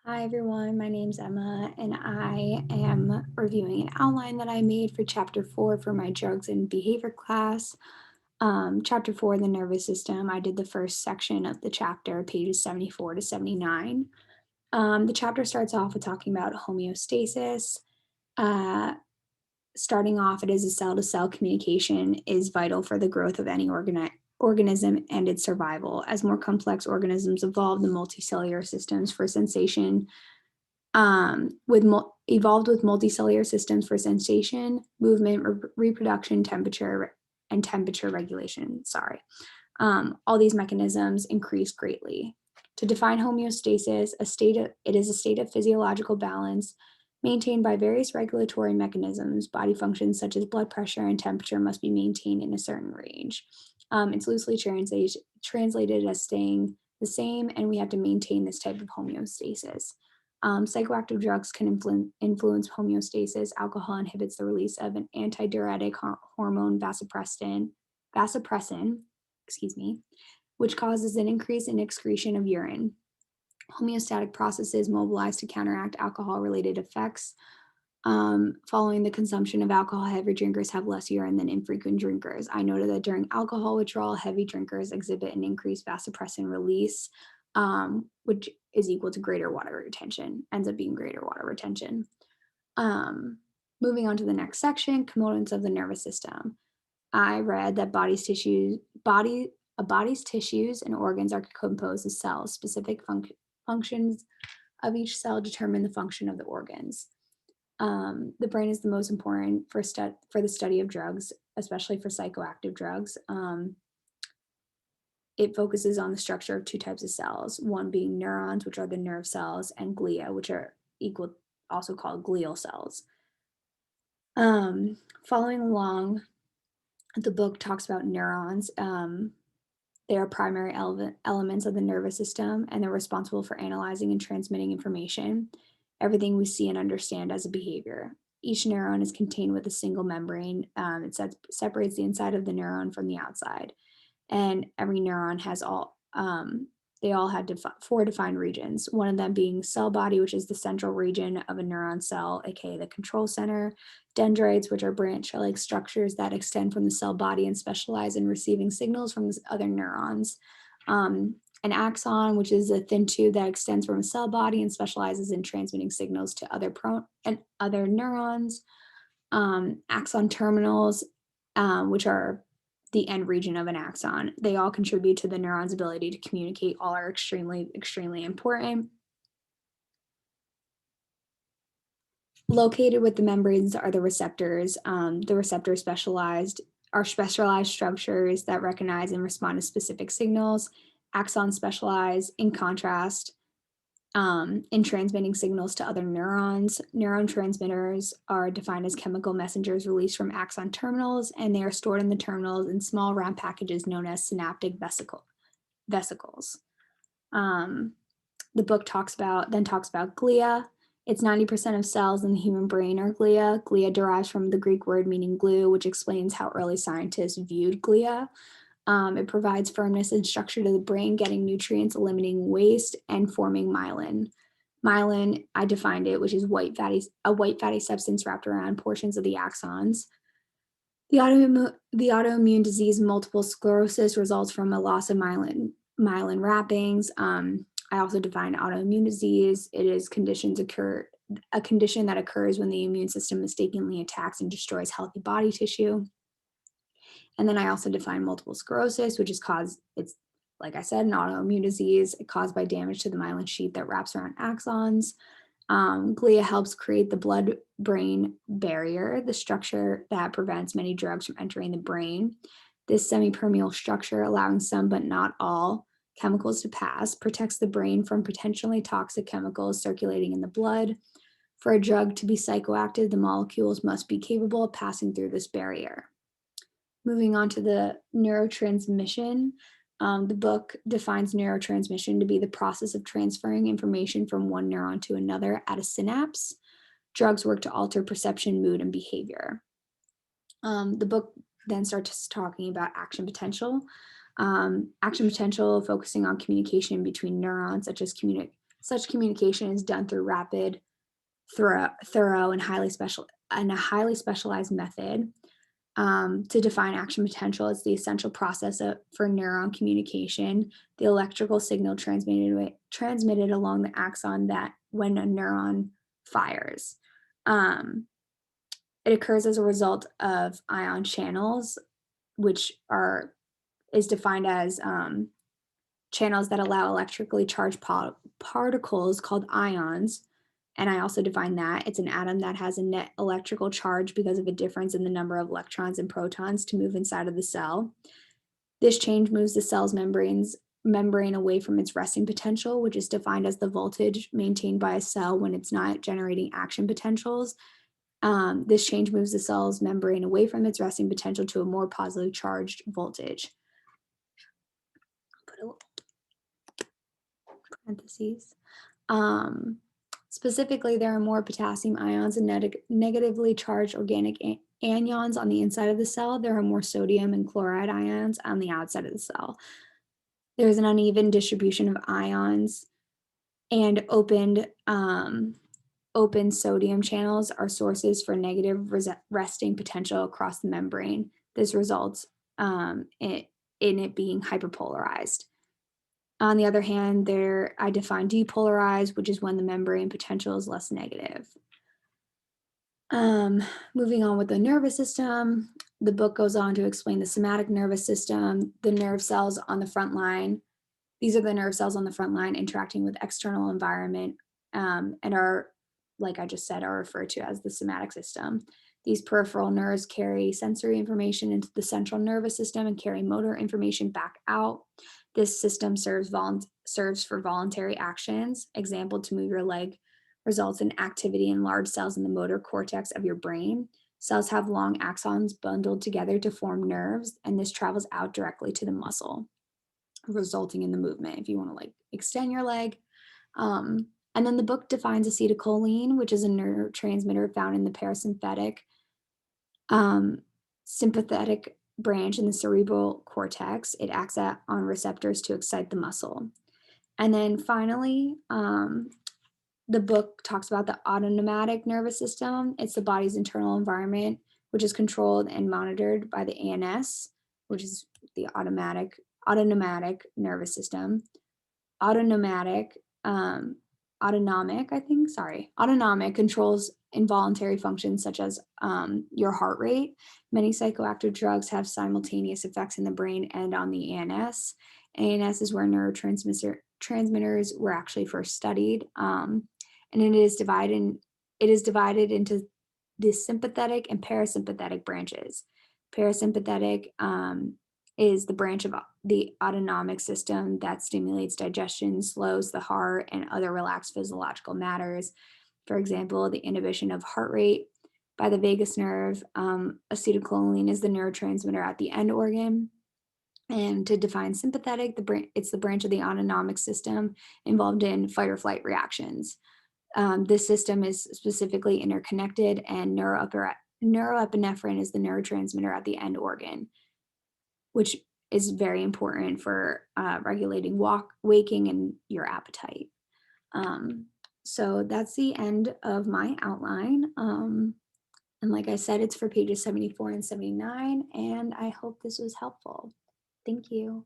Hi everyone, my name's Emma and I am reviewing an outline that I made for Chapter 4 for my drugs and behavior class. Chapter 4, the nervous system, I did the first section of the chapter, pages 74 to 79. The chapter starts off with talking about homeostasis. Uh, Starting off, it is a cell-to-cell communication is vital for the growth of any organism and its survival. As more complex organisms evolve, the multicellular systems for sensation evolved with multicellular systems for sensation, movement, reproduction, temperature regulation. All these mechanisms increase greatly. To define homeostasis, it is a state of physiological balance maintained by various regulatory mechanisms. Body functions such as blood pressure and temperature must be maintained in a certain range. It's loosely translated as staying the same, and we have to maintain this type of homeostasis. Psychoactive drugs can influence homeostasis. Alcohol inhibits the release of an antidiuretic hormone vasopressin, excuse me, which causes an increase in excretion of urine. Homeostatic processes mobilize to counteract alcohol-related effects. Following the consumption of alcohol, heavy drinkers have less urine than infrequent drinkers. I noted that during alcohol withdrawal, heavy drinkers exhibit an increased vasopressin release, which is equal to greater water retention, ends up being greater water retention. Moving on to the next section, components of the nervous system. I read that a body's tissues and organs are composed of cells. Specific functions of each cell determine the function of the organs. The brain is the most important for the study of drugs, especially for psychoactive drugs. It focuses on the structure of two types of cells, one being neurons, which are the nerve cells, and glia, which are also called glial cells. Following along, the book talks about neurons. They are primary elements of the nervous system, and they're responsible for analyzing and transmitting information, everything we see and understand as a behavior. Each neuron is contained with a single membrane. It separates the inside of the neuron from the outside. And every neuron has they all had four defined regions, one of them being cell body, which is the central region of a neuron cell, aka the control center, dendrites, which are branch-like structures that extend from the cell body and specialize in receiving signals from other neurons. An axon, which is a thin tube that extends from a cell body and specializes in transmitting signals to other neurons. Axon terminals, which are the end region of an axon. They all contribute to the neuron's ability to communicate. All are extremely, extremely important. Located with the membranes are the receptors. The receptors are specialized structures that recognize and respond to specific signals. Axons specialize, in contrast, in transmitting signals to other neurons. Neurotransmitters are defined as chemical messengers released from axon terminals, and they are stored in the terminals in small round packages known as synaptic vesicles. The book talks about glia. It's 90% of cells in the human brain are glia. Glia derives from the Greek word meaning glue, which explains how early scientists viewed glia. It provides firmness and structure to the brain, getting nutrients, eliminating waste, and forming myelin. Myelin, I defined it, which is a white fatty substance wrapped around portions of the axons. The autoimmune disease multiple sclerosis results from a loss of myelin wrappings. I also defined autoimmune disease. It is a condition that occurs when the immune system mistakenly attacks and destroys healthy body tissue. And then I also defined multiple sclerosis, which is it's like I said, an autoimmune disease caused by damage to the myelin sheath that wraps around axons. Glia helps create the blood-brain barrier, the structure that prevents many drugs from entering the brain. This semi-permeable structure, allowing some but not all chemicals to pass, protects the brain from potentially toxic chemicals circulating in the blood. For a drug to be psychoactive, the molecules must be capable of passing through this barrier. Moving on to the neurotransmission, the book defines neurotransmission to be the process of transferring information from one neuron to another at a synapse. Drugs work to alter perception, mood, and behavior. The book then starts talking about action potential. Action potential focusing on communication between neurons, Such communication is done through rapid, thorough and a highly specialized method. To define action potential, it's the essential process for neuron communication. The electrical signal transmitted along the axon that when a neuron fires. Um, it occurs as a result of ion channels, which is defined as channels that allow electrically charged particles called ions. And I also define that it's an atom that has a net electrical charge because of a difference in the number of electrons and protons to move inside of the cell. This change moves the cell's membrane away from its resting potential, which is defined as the voltage maintained by a cell when it's not generating action potentials. This change moves the cell's membrane away from its resting potential to a more positively charged voltage. Put a little parentheses. Specifically, there are more potassium ions and negatively charged organic anions on the inside of the cell. There are more sodium and chloride ions on the outside of the cell. There's an uneven distribution of ions, and open sodium channels are sources for negative resting potential across the membrane. This results in it being hyperpolarized. On the other hand, I define depolarized, which is when the membrane potential is less negative. Moving on with the nervous system, the book goes on to explain the somatic nervous system, the nerve cells on the front line. These are the nerve cells on the front line interacting with external environment, and are, like I just said, are referred to as the somatic system. These peripheral nerves carry sensory information into the central nervous system and carry motor information back out. This system serves for voluntary actions. Example, to move your leg results in activity in large cells in the motor cortex of your brain. Cells have long axons bundled together to form nerves, and this travels out directly to the muscle, resulting in the movement if you want to like extend your leg. And then the book defines acetylcholine, which is a neurotransmitter found in the parasympathetic sympathetic branch in the cerebral cortex. It acts on receptors to excite the muscle. And then finally, the book talks about the autonomic nervous system. It's the body's internal environment, which is controlled and monitored by the ANS, which is the autonomic nervous system. Autonomic, autonomic controls involuntary functions such as your heart rate. Many psychoactive drugs have simultaneous effects in the brain and on the ANS. ANS is where neurotransmitters were actually first studied, and it is divided into the sympathetic and parasympathetic branches. Parasympathetic is the branch of the autonomic system that stimulates digestion, slows the heart, and other relaxed physiological matters. For example, the inhibition of heart rate by the vagus nerve. Acetylcholine is the neurotransmitter at the end organ. And to define sympathetic, it's the branch of the autonomic system involved in fight or flight reactions. This system is specifically interconnected, and neuroepinephrine is the neurotransmitter at the end organ, which is very important for regulating waking and your appetite. So that's the end of my outline. And like I said, it's for pages 74 and 79, and I hope this was helpful. Thank you.